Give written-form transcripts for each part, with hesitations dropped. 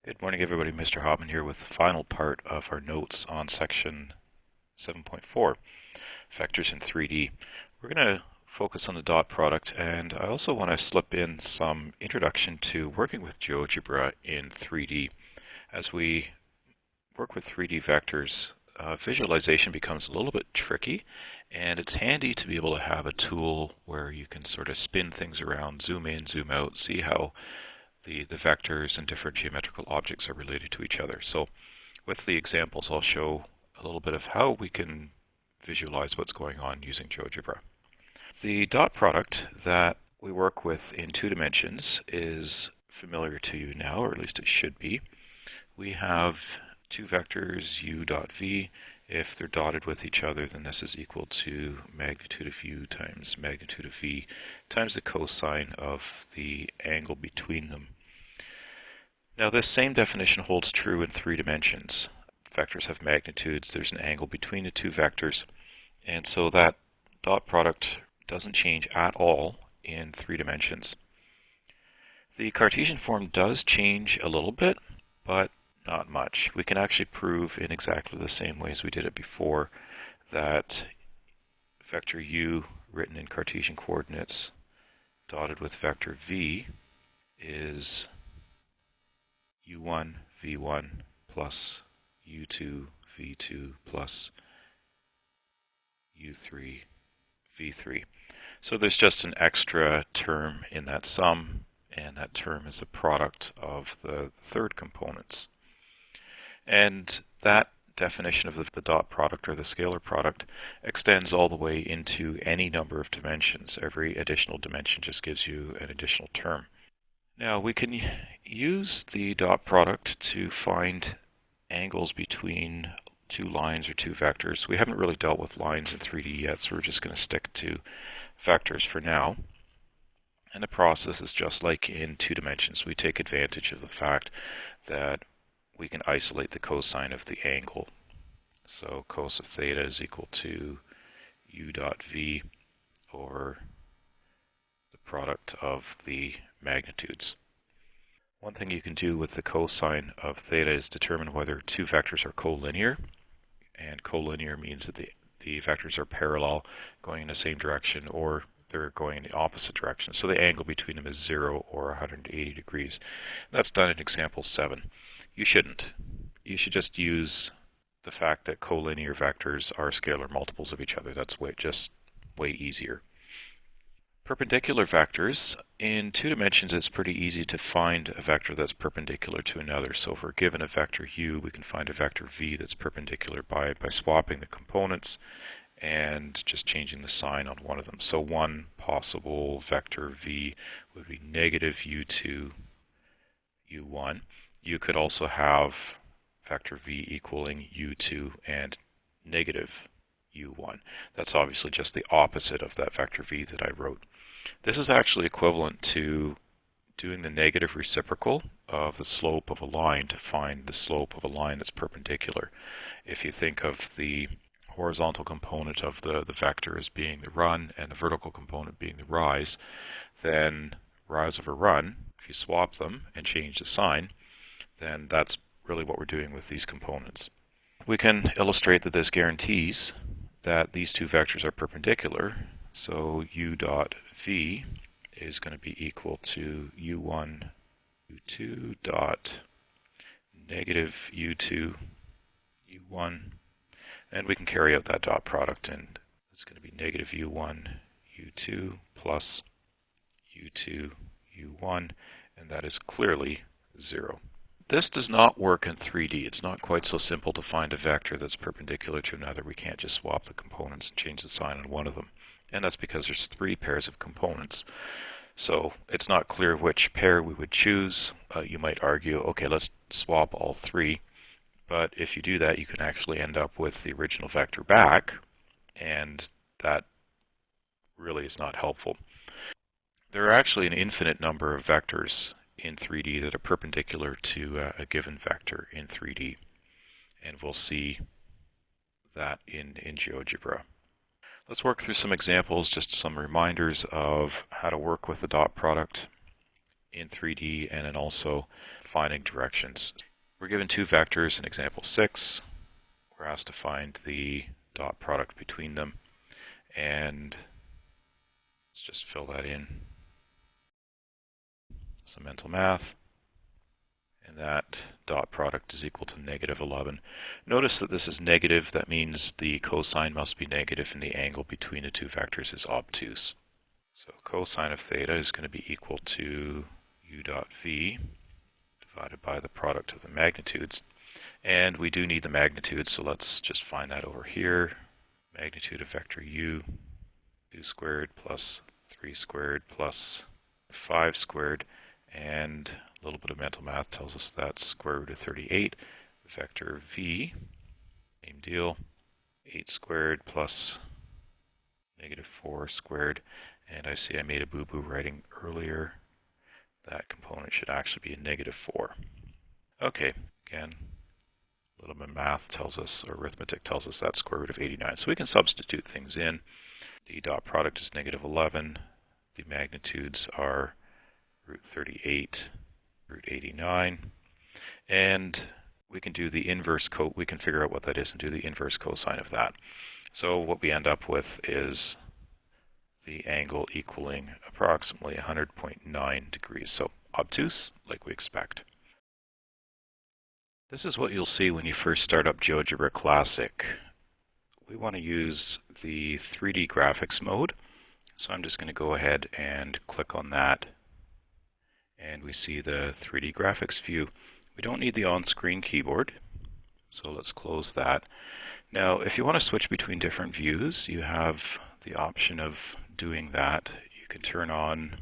Good morning, everybody. Mr. Hobbin here with the final part of our notes on section 7.4, Vectors in 3D. We're going to focus on the dot product, and I also want to slip in some introduction to working with GeoGebra in 3D. As we work with 3D vectors, visualization becomes a little bit tricky, and it's handy to be able to have a tool where you can sort of spin things around, zoom in, zoom out, see how the vectors and different geometrical objects are related to each other. So with the examples, I'll show a little bit of how we can visualize what's going on using GeoGebra. The dot product that we work with in 2 dimensions is familiar to you now, or at least it should be. We have 2 vectors u dot v. If they're dotted with each other, then this is equal to magnitude of u times magnitude of v times the cosine of the angle between them. Now this same definition holds true in 3 dimensions. Vectors have magnitudes, there's an angle between the 2 vectors, and so that dot product doesn't change at all in 3 dimensions. The Cartesian form does change a little bit, but not much. We can actually prove in exactly the same way as we did it before that vector u written in Cartesian coordinates dotted with vector v is u1 v1 plus u2 v2 plus u3 v3. So there's just an extra term in that sum, and that term is the product of the third components. And that definition of the dot product, or the scalar product, extends all the way into any number of dimensions. Every additional dimension just gives you an additional term. Now we can use the dot product to find angles between 2 lines or 2 vectors. We haven't really dealt with lines in 3D yet, so we're just going to stick to vectors for now. And the process is just like in 2 dimensions. We take advantage of the fact that we can isolate the cosine of the angle. So cos of theta is equal to u dot v, or the product of the magnitudes. One thing you can do with the cosine of theta is determine whether 2 vectors are collinear, and collinear means that the vectors are parallel, going in the same direction, or they're going in the opposite direction. So the angle between them is 0 or 180 degrees. That's done in example 7. You shouldn't. You should just use the fact that collinear vectors are scalar multiples of each other. That's just way easier. Perpendicular vectors, in 2 dimensions it's pretty easy to find a vector that's perpendicular to another. So if we're given a vector u, we can find a vector v that's perpendicular by swapping the components and just changing the sign on one of them. So one possible vector v would be negative u2 u1. You could also have vector v equaling u2 and negative u1. That's obviously just the opposite of that vector v that I wrote. This is actually equivalent to doing the negative reciprocal of the slope of a line to find the slope of a line that's perpendicular. If you think of the horizontal component of the vector as being the run and the vertical component being the rise, then rise over run, if you swap them and change the sign, then that's really what we're doing with these components. We can illustrate that this guarantees that these 2 vectors are perpendicular. So u dot v is going to be equal to u1 u2 dot negative u2 u1, and we can carry out that dot product, and it's going to be negative u1 u2 plus u2 u1, and that is clearly 0. This does not work in 3D. It's not quite so simple to find a vector that's perpendicular to another. We can't just swap the components and change the sign on one of them. And that's because there's 3 pairs of components. So it's not clear which pair we would choose. You might argue, okay, let's swap all 3. But if you do that, you can actually end up with the original vector back, and that really is not helpful. There are actually an infinite number of vectors in 3D that are perpendicular to a given vector in 3D, and we'll see that in GeoGebra. Let's work through some examples, just some reminders of how to work with the dot product in 3D, and then also defining directions. We're given two vectors in example 6. We're asked to find the dot product between them, and let's just fill that in. Some mental math, and that dot product is equal to negative 11. Notice that this is negative. That means the cosine must be negative and the angle between the two vectors is obtuse. So cosine of theta is going to be equal to u dot v divided by the product of the magnitudes. And we do need the magnitude, so let's just find that over here. Magnitude of vector u, 2 squared plus 3 squared plus 5 squared, and a little bit of mental math tells us that's square root of 38. Vector v, same deal, 8 squared plus negative 4 squared, and I see I made a boo-boo writing earlier. That component should actually be a negative 4. Okay, again, a little bit of math tells us, or arithmetic tells us that's square root of 89. So we can substitute things in. The dot product is negative 11. The magnitudes are root 38, root 89. And we can do the inverse we can figure out what that is and do the inverse cosine of that. So what we end up with is the angle equaling approximately 100.9 degrees. So obtuse, like we expect. This is what you'll see when you first start up GeoGebra Classic. We want to use the 3D graphics mode. So I'm just going to go ahead and click on that. And we see the 3D graphics view. We don't need the on-screen keyboard. So let's close that. Now, if you want to switch between different views, you have the option of doing that. You can turn on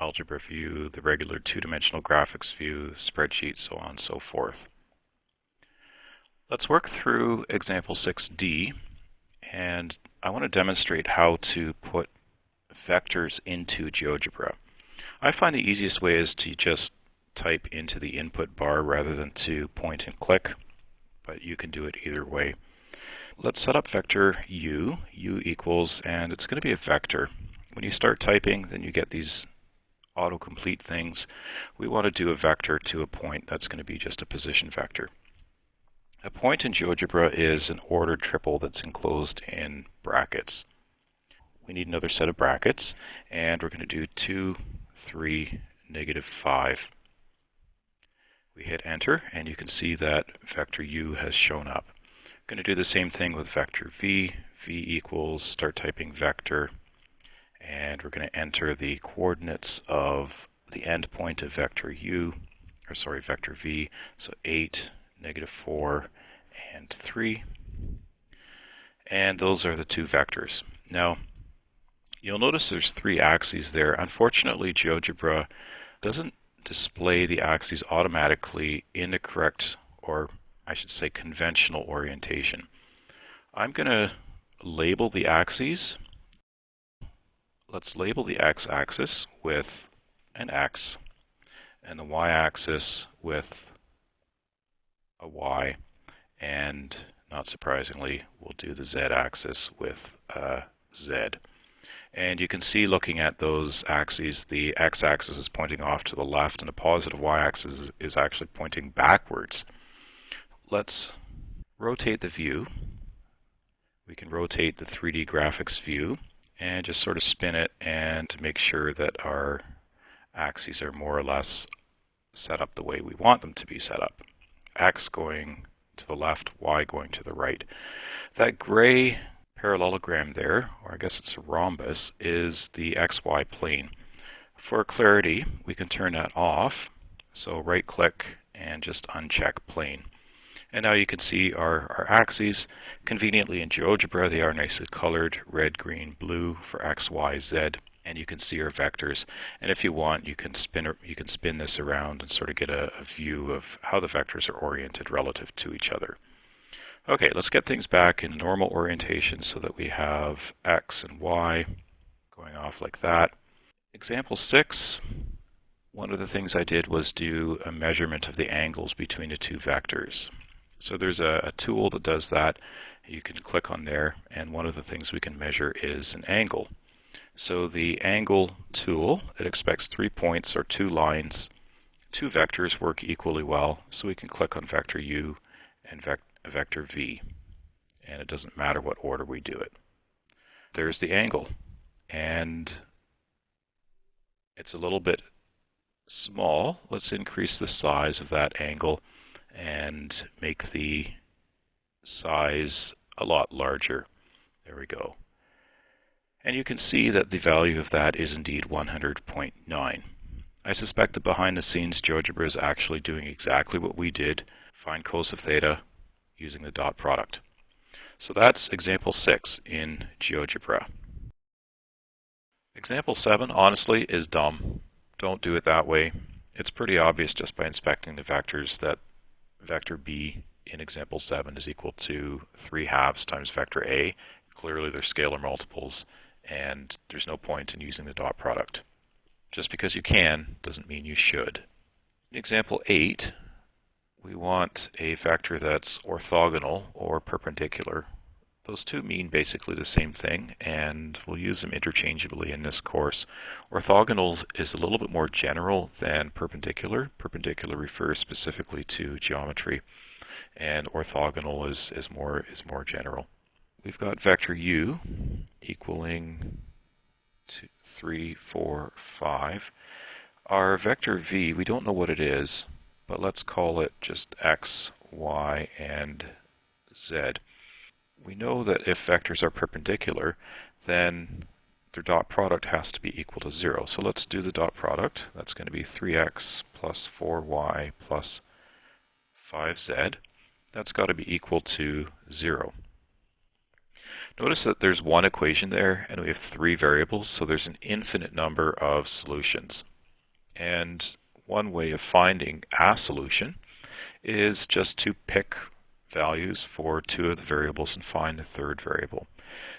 algebra view, the regular two-dimensional graphics view, spreadsheet, so on and so forth. Let's work through example 6D, and I want to demonstrate how to put vectors into GeoGebra. I find the easiest way is to just type into the input bar rather than to point and click, but you can do it either way. Let's set up vector u equals, and it's going to be a vector. When you start typing, then you get these autocomplete things. We want to do a vector to a point. That's going to be just a position vector. A point in GeoGebra is an ordered triple that's enclosed in brackets. We need another set of brackets, and we're going to do 2, 3, negative 5. We hit enter, and you can see that vector u has shown up. I'm going to do the same thing with vector v. V equals, start typing vector, and we're going to enter the coordinates of the endpoint of vector vector v. So 8, negative 4, and 3. And those are the two vectors. Now, you'll notice there's 3 axes there. Unfortunately, GeoGebra doesn't display the axes automatically in the correct, or I should say conventional orientation. I'm going to label the axes. Let's label the x-axis with an x and the y-axis with a y, and not surprisingly, we'll do the z-axis with a z. And you can see, looking at those axes, the x-axis is pointing off to the left and the positive y-axis is actually pointing backwards. Let's rotate the view. We can rotate the 3D graphics view and just sort of spin it and make sure that our axes are more or less set up the way we want them to be set up. X going to the left, Y going to the right. That gray parallelogram there, or I guess it's a rhombus, is the XY plane. For clarity, we can turn that off. So right click and just uncheck plane. And now you can see our axes. Conveniently in GeoGebra, they are nicely colored, red, green, blue for X, Y, Z. And you can see our vectors. And if you want, you can spin this around and sort of get a view of how the vectors are oriented relative to each other. Okay, let's get things back in normal orientation so that we have X and Y going off like that. Example 6, one of the things I did was do a measurement of the angles between the two vectors. So there's a tool that does that. You can click on there, and one of the things we can measure is an angle. So the angle tool, it expects 3 points or 2 lines two vectors work equally well, so we can click on vector u and vector v, and it doesn't matter what order we do it. There's the angle, and it's a little bit small. Let's increase the size of that angle and make the size a lot larger. There we go. And you can see that the value of that is indeed 100.9. I suspect that behind the scenes GeoGebra is actually doing exactly what we did, find cos of theta using the dot product. So that's example 6 in GeoGebra. Example 7, honestly, is dumb. Don't do it that way. It's pretty obvious just by inspecting the vectors that vector b in example 7 is equal to 3/2 times vector a. Clearly they're scalar multiples, and there's no point in using the dot product. Just because you can doesn't mean you should. In example 8, we want a vector that's orthogonal or perpendicular. Those two mean basically the same thing, and we'll use them interchangeably in this course. Orthogonal is a little bit more general than perpendicular. Perpendicular refers specifically to geometry, and orthogonal is more general. We've got vector u equaling 2, 3, 4, 5. Our vector v, we don't know what it is, but let's call it just x, y, and z. We know that if vectors are perpendicular, then their dot product has to be equal to 0. So let's do the dot product. That's going to be 3x plus 4y plus 5z. That's got to be equal to 0. Notice that there's one equation there, and we have 3 variables, so there's an infinite number of solutions. And one way of finding a solution is just to pick values for 2 of the variables and find the 3rd variable.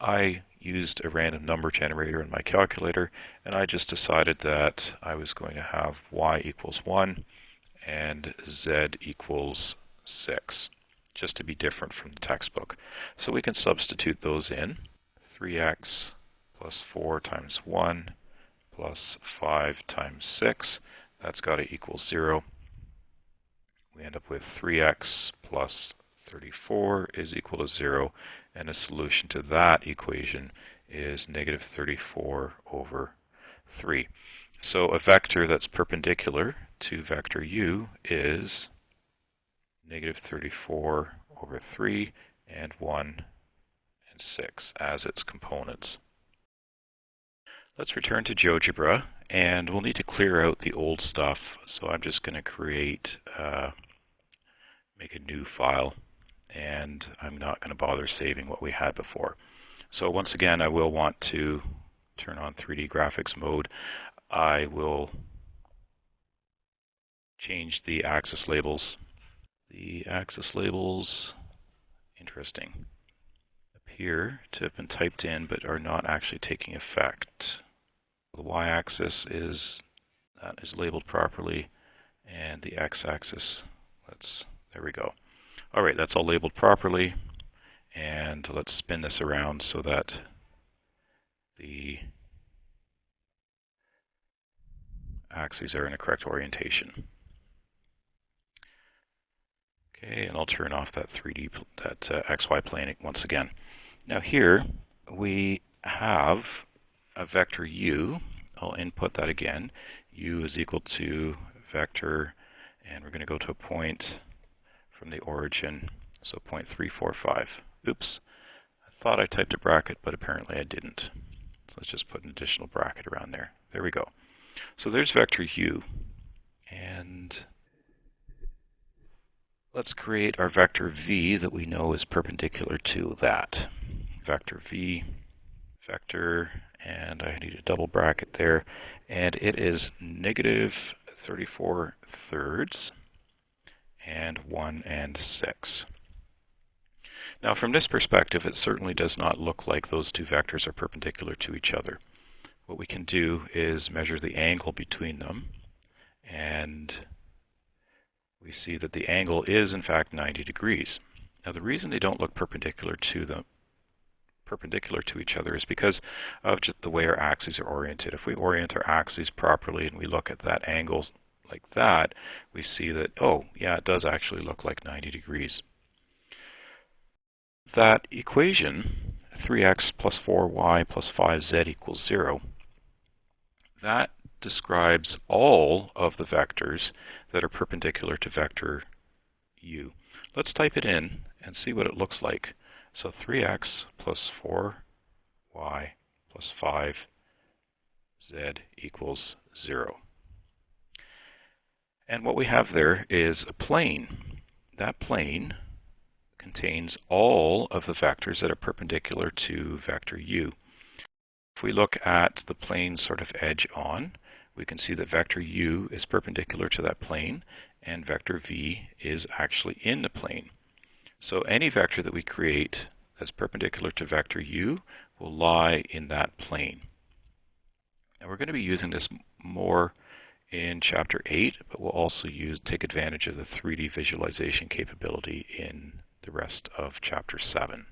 I used a random number generator in my calculator, and I just decided that I was going to have y equals 1 and z equals 6, just to be different from the textbook. So we can substitute those in. 3x plus 4 times 1 plus 5 times 6, that's got to equal 0. We end up with 3x plus 34 is equal to 0, and a solution to that equation is negative 34 over 3. So a vector that's perpendicular to vector u is negative 34 over 3 and 1 and 6 as its components. Let's return to GeoGebra, and we'll need to clear out the old stuff. So I'm just going to make a new file, and I'm not going to bother saving what we had before. So once again, I will want to turn on 3D graphics mode. I will change the axis labels. The axis labels, interesting, appear to have been typed in but are not actually taking effect. The y-axis is labeled properly, and the x-axis, there we go. All right, that's all labeled properly, and let's spin this around so that the axes are in the correct orientation. Okay, and I'll turn off that XY plane once again. Now here we have a vector u. I'll input that again. U is equal to vector, and we're going to go to a point from the origin, so 0.345. Oops, I thought I typed a bracket, but apparently I didn't. So let's just put an additional bracket around there. There we go. So there's vector u, and let's create our vector v that we know is perpendicular to that. Vector v, vector, and I need a double bracket there, and it is negative 34 thirds and 1 and 6. Now from this perspective, it certainly does not look like those two vectors are perpendicular to each other. What we can do is measure the angle between them, and we see that the angle is in fact 90 degrees. Now the reason they don't look perpendicular to each other is because of just the way our axes are oriented. If we orient our axes properly and we look at that angle like that, we see that, oh, yeah, it does actually look like 90 degrees. That equation, 3x plus 4y plus 5z equals 0, that describes all of the vectors that are perpendicular to vector u. Let's type it in and see what it looks like. So 3x plus 4y plus 5z equals 0. And what we have there is a plane. That plane contains all of the vectors that are perpendicular to vector u. If we look at the plane sort of edge on, we can see that vector u is perpendicular to that plane, and vector v is actually in the plane. So any vector that we create that's perpendicular to vector u will lie in that plane. And we're going to be using this more in Chapter 8, but we'll also take advantage of the 3D visualization capability in the rest of Chapter 7.